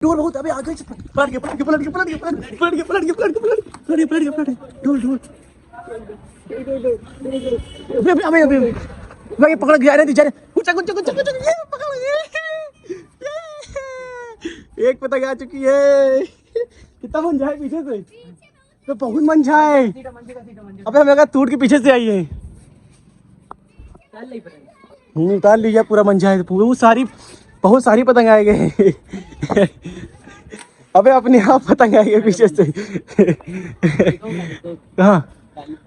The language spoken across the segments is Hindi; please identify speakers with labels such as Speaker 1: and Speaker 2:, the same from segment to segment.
Speaker 1: डोर बहुत अबे आगे से पलट गया डोर अबे अबे भाई पकड़ गया रे जा रे कुछ ये पकड़ ये एक पतंग आ चुकी है। कितना मंझा है पीछे से तो बहुत मंझा है। अबे हमें लगा टूट के पीछे से आई है। उतार लिया पूरा मंझा है पूरा सारी बहुत सारी पतंग आए गए। अबे अपने आप पतंग आई गए पीछे से। कहाँ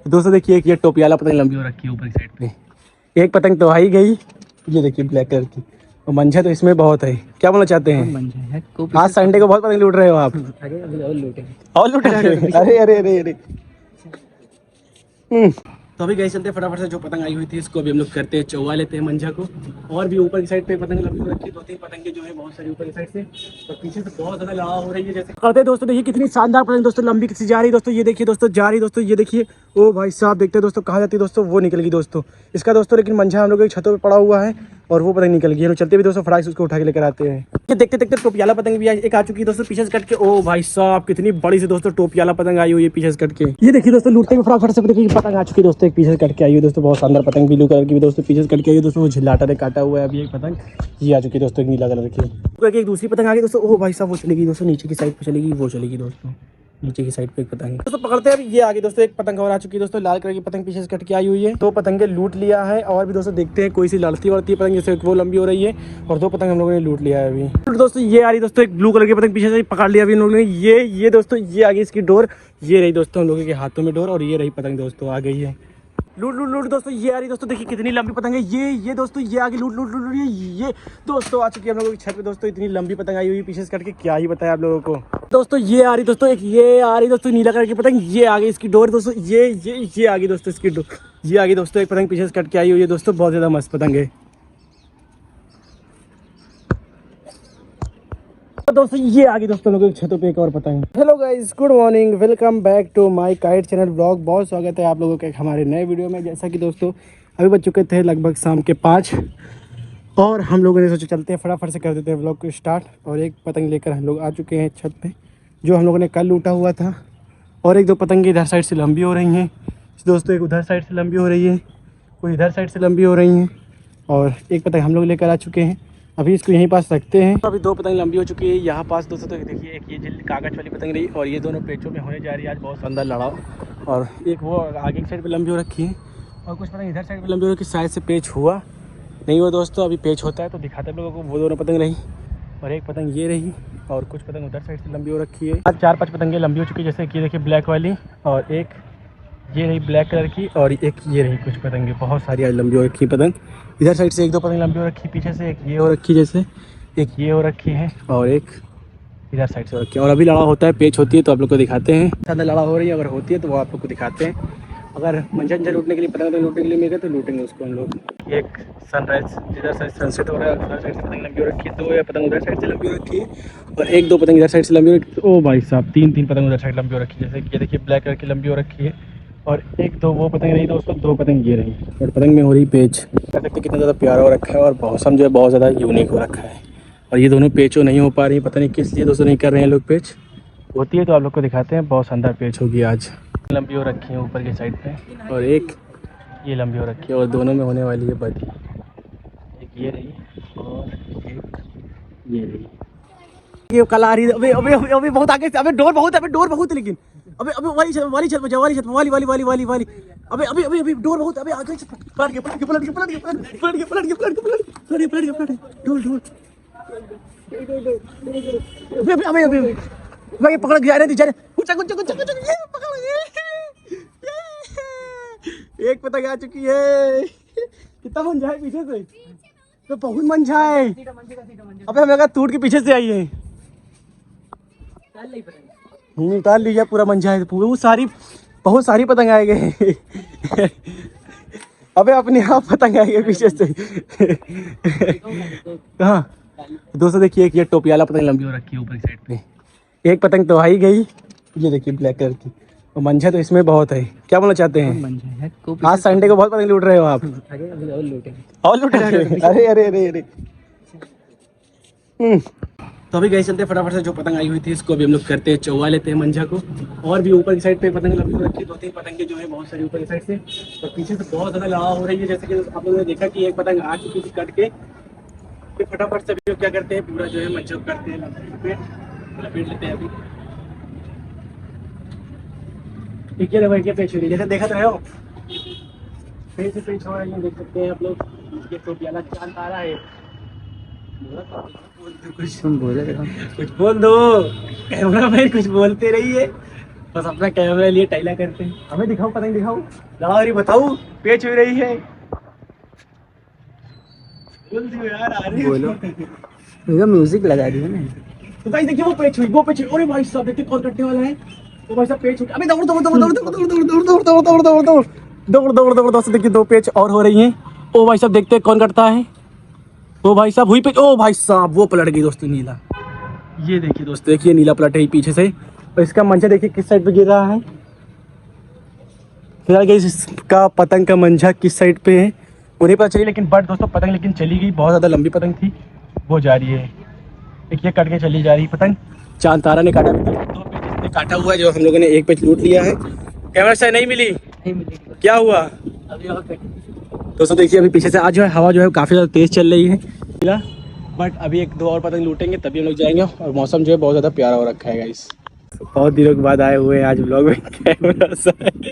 Speaker 1: दोस्तों देखिए एक ये टोपी वाला पतंग लंबी हो रखी है ऊपर की साइड पे। एक पतंग तो आई गई ये देखिए ब्लैक कलर की और मंझा तो इसमें बहुत है। क्या बोलना चाहते हैं? आज संडे को बहुत पतंग लूट रहे हो आप। और लूटेंगे अरे अरे अरे अरे तो अभी गए चलते फटाफट से जो पतंग आई हुई थी इसको अभी हम लोग करते हैं चौवा लेते हैं मंझा को। और भी ऊपर की साइड पे पतंग लंबी रखी है 2-3 पतंगे जो है बहुत सारी ऊपर की साइड से तो पीछे से बहुत ज्यादा लड़ाई हो रही है। जैसे करते हैं दोस्तों देखिए कितनी शानदार पतंग दोस्तों लंबी किसी जा रही है दोस्तों। ये देखिए दोस्तों जा रही दोस्तों ये देखिए ओ भाई साहब देखते हैं दोस्तों कहाँ जाती है दोस्तों वो निकल गई दोस्तों इसका दोस्तों। लेकिन मंझा हम लोग छतों पर पड़ा हुआ है और वो पतंग निकल गई है। चलते भी दोस्तों फटाक से उसको उठा के लेकर आते हैं। ये देखते देखते टोपियाला पतंग भी एक आ चुकी है दोस्तों पीछे से कट के। ओ भाई साहब कितनी बड़ी से दोस्तों टोपियाला पतंग आई हुई है पीछे से कट के। ये देखिए दोस्तों लूटते हुए फटाफट से देखिए पतंग आ चुकी है दोस्तों एक पीछे से कट के आई है दोस्तों। बहुत शानदार पतंग ब्लू कलर की भी दोस्तों पीछे से कट के आई है दोस्तों। वो झिल्लाटा ने काटा हुआ है अभी एक पतंग ये आ चुकी है दोस्तों एक नीला कलर की। एक दूसरी पतंग आ गई दोस्तों। ओ भाई साहब वो चलेगी दोस्तों नीचे की साइड पे चलेगी वो चलेगी दोस्तों नीचे की साइड पे एक पतंग दोस्तों पकड़ते हैं। ये आगे दोस्तों एक पतंग और आ चुकी है दोस्तों लाल कलर की पतंग पीछे से कट के आई हुई है। 2 पतंगे लूट लिया है और भी दोस्तों देखते हैं कोई सी लड़ती वड़ती पतंग जैसे वो लंबी हो रही है और 2 पतंग हम लोगों ने लूट लिया है अभी। दोस्तों ये आ रही दोस्तों एक ब्लू कलर की पतंग पीछे से पकड़ लिया अभी हम लोगों ने। ये दोस्तों ये आ गई इसकी डोर ये रही दोस्तों हम लोगों के हाथों में डोर और ये रही पतंग दोस्तों आ गई है। लूट लूट लूट दोस्तों ये आ रही दोस्तों देखिए कितनी लंबी पतंग है। ये दोस्तों ये आगे लूट लूट लूट ये दोस्तों आ चुकी है हम लोगों की छत पे दोस्तों। इतनी लंबी पतंग आई हुई पीछे से कट के क्या ही बताया आप लोगों को दोस्तों। ये आ रही दोस्तों एक ये आ रही दोस्तों नीला कलर की पतंग ये आ गई इसकी डोर दोस्तों। ये आ गई दोस्तों इसकी डोर ये आ गई दोस्तों एक पतंग पीछे से कट के आई हुई है दोस्तों। बहुत ज्यादा मस्त पतंग है दोस्तों। ये आ गई दोस्तों लोगों की छतों पे एक और पतंग। Hello guys good morning welcome back to my kite channel blog. बहुत स्वागत है आप लोगों के हमारे नए वीडियो में। जैसा कि दोस्तों अभी बज चुके थे लगभग शाम के 5 और हम लोगों ने सोचा चलते हैं फटाफट से कर देते हैं व्लॉग को स्टार्ट। और एक पतंग लेकर हम लोग आ चुके हैं छत पे जो हम लोगों ने कल लूटा हुआ था। और 1-2 पतंगे इधर साइड से लंबी हो रही हैं दोस्तों। एक उधर साइड से लंबी हो रही है कोई इधर साइड से लंबी हो रही हैं और एक पतंग हम लोग लेकर आ चुके हैं। अभी इसको यहीं पास रखते हैं। तो अभी 2 पतंग लंबी हो चुकी है यहाँ पास दोस्तों। तो देखिए एक ये कागज वाली पतंग रही और ये दोनों पेचों में होने जा रही है आज बहुत शानदार लड़ाओ। और एक वो आगे की साइड पे लंबी हो रखी है और कुछ पतंग इधर साइड पे लंबी हो रखी शायद से पेच हुआ नहीं हुआ दोस्तों। अभी पेच होता है तो दिखाते हैं लोगों को। वो दोनों पतंग रही और एक पतंग ये रही और कुछ पतंग उधर साइड से लंबी हो रखी है। आज 4-5 पतंगें लंबी हो चुकी है जैसे कि देखिए ब्लैक वाली और एक ये रही ब्लैक कलर की और एक ये रही कुछ पतंगे। बहुत सारी आज लंबी हो रखी पतंग इधर साइड से 1-2 पतंग लंबी हो रखी पीछे से। एक ये हो रखी जैसे एक ये हो रखी है और एक इधर साइड से हो रखी है। और अभी लड़ा होता है पेच होती है तो आप लोग को दिखाते हैं। ज़्यादा लड़ा हो रही है अगर होती है तो वो आप लोग को दिखाते हैं। अगर मंझा लूटने के लिए पतंग लूटने के लिए मिलेगा तो लूटेंगे उसको हम लोग। एक सनराइज इधर साइड सनसेट हो रहा है उधर साइड से पतंग लंबी हो रखी है। 2 पतंग उधर साइड से लंबी हो रखी है और 1-2 पतंग इधर साइड से लंबी हो रखी है। ओ भाई साहब 3 पतंग उधर साइड लंबी हो रखी है जैसे ये देखिए ब्लैक कलर की लंबी हो रखी है। और 1-2 वो पतंग रही दोस्तों 2 पतंग ये रही और पतंग में हो रही पेच। कह सकते कितना ज़्यादा प्यारा हो रखा है और मौसम जो है बहुत ज़्यादा यूनिक हो रखा है। और ये दोनों पेचों नहीं हो पा रही पता नहीं किस लिए दोस्तों नहीं कर रहे हैं लोग। पेच होती है तो आप लोग को दिखाते हैं। बहुत शानदार पेच होगी आज। लंबी हो रखी है ऊपर की साइड पे और एक ये लंबी हो रखी है और दोनों में होने वाली है बदी। एक ये रही और एक ये रही। ये कल आ रही है अबे अबे अबे बहुत आगे से। अबे डोर बहुत है लेकिन अबे अबे वाली छत वाली अबे डोर बहुत अबे आगे से पलट गया डोर अबे भाई पकड़ गया रे जा रे कुछ ये पकड़ ये एक पतंग आ चुकी है। कितना मंझा है पीछे से तो बहुत मंझा है। अबे हमें लगा टूट के पीछे से आई है। उतार लिया पूरा मंझा है पूरा वो सारी बहुत सारी पतंग आए गए। अबे अपने आप पतंग आई गए पीछे से। कहाँ दोस्तों देखिए एक ये टोपी वाला पतंग लंबी हो रखी है ऊपर की साइड पे। एक पतंग तो आई गई ये देखिए ब्लैक कलर की और मंझा तो इसमें बहुत है। क्या बोलना चाहते हैं? आज संडे को बहुत पतंग लूट रहे हो आप। और लूटेंगे अरे अरे अरे अरे तो अभी गए चलते फटाफट से, जो पतंग आई हुई थी इसको अभी हम लोग करते हैं, चौवा लेते हैं मंझा को। और भी ऊपर की साइड पे पतंग लगी रखी, 2-3 पतंगे जो है बहुत सारी ऊपर की साइड से, तो पीछे से बहुत ज़्यादा लड़ाई हो रही है। जैसे कि आप लोगों ने देखा कि एक पतंग आ चुकी थी कट के, फिर फटाफट से अभी क्या करते हैं, पूरा जो है मंझा करते हैं, लपेट लेते हैं अभी। ठीक है भाई, क्या पेच हो रही है जैसे देखा तो है, पेच से पेच हो रहा है, देख सकते हैं आप लोग। ये तो प्याला चांद तारा है, कुछ तुम बोले, कुछ बोल दो, कैमरा मैन कुछ बोलते रहिए, बस अपना कैमरा लिए टाइला करते हैं। हमें दिखाओ, पतंग दिखाओ, लाओ बताओ, पेच हो रही है, बोल दो यार, आ रही बोलो, म्यूजिक लगा दिया ना। तो गाइस देखिए वो पेच हुई, अरे भाई साहब देखिए कौन कटने वाला है, वो भाई साहब पेच हुई, अबे दौड़ दौड़ दौड़ दौड़ दौड़ दौड़ दौड़ दौड़ दौड़ दौड़ दौड़ दौड़ दौड़ दौड़ दौड़ दौड़। देखिए 2 पेच और हो रही हैं। ओ भाई साहब देखते हैं कौन कटता है। ओ भाई साहब हुई पेच, ओ भाई साहब वो पलट गई दोस्तों नीला। ये देखिए दोस्तों, देखिए नीला पलट है पीछे से, और इसका मंचा देखिए किस साइड पे गिर रहा है। फिलहाल गाइस इसका पतंग का मंझा किस साइड पे है वो नहीं पता चली, लेकिन बट दोस्तों पतंग लेकिन चली गई, बहुत ज़्यादा लंबी पतंग थी, वो जा रही है। देखिए कट के चली जा रही पतंग। चांद तारा ने काटा, 2 पेच इसने काटा हुआ है, जो हम लोगों ने 1 पेच लूट लिया है। कैमरा से नहीं मिली, क्या हुआ दोस्तों? देखिए अभी पीछे से आज जो है हवा जो है काफ़ी ज़्यादा तेज़ चल रही है, बट अभी 1-2 और पतंग लूटेंगे तभी हम लोग जाएंगे। और मौसम जो है बहुत ज़्यादा प्यारा हो रखा है गाइस, बहुत दिनों के बाद आए हुए हैं आज व्लॉग में कैमरा साहब।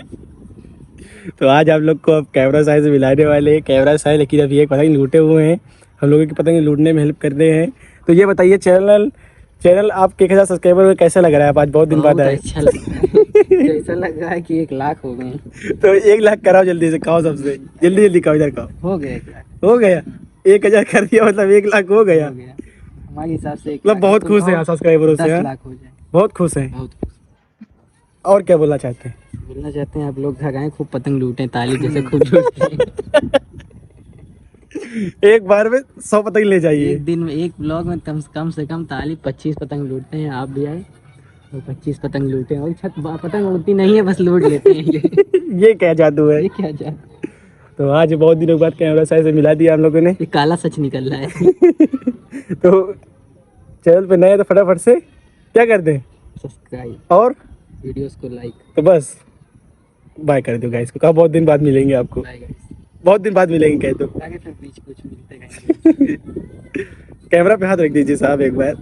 Speaker 1: तो आज आप लोग को अब कैमरा साहब से मिलाने वाले हैं। कैमरा साहब लेकिन अभी एक पतंग लूटे हुए हैं, हम लोगों की पतंग लूटने में हेल्प कर रहे हैं। तो ये बताइए चैनल आपके 1000 सब्सक्राइबर में कैसा लग रहा है? आज बहुत दिन बाद आए,
Speaker 2: अच्छा ऐसा लग रहा है कि 1 लाख हो गए।
Speaker 1: तो 1 लाख कराओ जल्दी से, खाओ सबसे जल्दी जल्दी खाओ, इधर खाओ।
Speaker 2: हो गया 1 लाख,
Speaker 1: हो गया 1000 कर दिया, मतलब 1 लाख हो गया।
Speaker 2: हमारे हिसाब से
Speaker 1: मतलब बहुत खुश है सब्सक्राइबरों से,
Speaker 2: 10 लाख हो जाए,
Speaker 1: बहुत खुश है।
Speaker 2: बहुत खुश।
Speaker 1: और क्या बोलना चाहते हैं?
Speaker 2: बोलना चाहते हैं आप लोग घर आए, खूब पतंग लूटें, ताली जैसे खूब लूटें।
Speaker 1: एक बार में 100 पतंग ले जाइए।
Speaker 2: एक दिन में, एक ब्लॉग में कम से कम ताली 25 पतंग लूटते हैं। आप भी आए तो 25 पतंग लूटे, और छत पतंग उड़ती नहीं है, बस लूट लेते हैं।
Speaker 1: ये क्या जादू है?
Speaker 2: ये क्या जादू?
Speaker 1: तो आज बहुत दिनों बाद कैमरा साहब से मिला दिया हम लोगों ने।
Speaker 2: ये काला सच निकल रहा है।
Speaker 1: तो चैनल पे नए हैं तो फटाफट से क्या कर दें,
Speaker 2: सब्सक्राइब
Speaker 1: और
Speaker 2: वीडियोस को लाइक।
Speaker 1: तो बस बाय कर दो गाइस को, कहा बहुत दिन बाद मिलेंगे आपको,
Speaker 2: बाय गाइस,
Speaker 1: बहुत दिन बाद मिलेंगे कह दो।
Speaker 2: आगे फिर बीच कुछ मिलते हैं।
Speaker 1: कैमरा पे हाथ रख दीजिए साहब एक बार।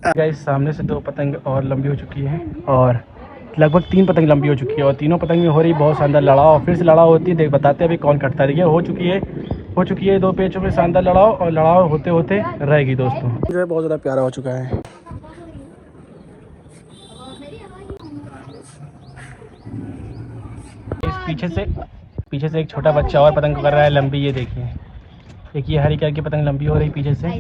Speaker 1: गाइस सामने से 2 पतंग और लंबी हो चुकी है, और लगभग 3 पतंग लंबी हो चुकी है, और तीनों पतंग में हो रही बहुत शानदार लड़ाव। फिर से लड़ाव होती है, देख बताते हैं अभी कौन कटता है। देखिए हो चुकी है 2 पेचों में शानदार लड़ाव, और लड़ाव होते होते रहेगी दोस्तों। जो है बहुत ज़्यादा प्यारा हो चुका है। पीछे से एक छोटा बच्चा और पतंग कर रहा है लंबी, ये देखिए, एक ये हरी कलर की पतंग लंबी हो रही पीछे से।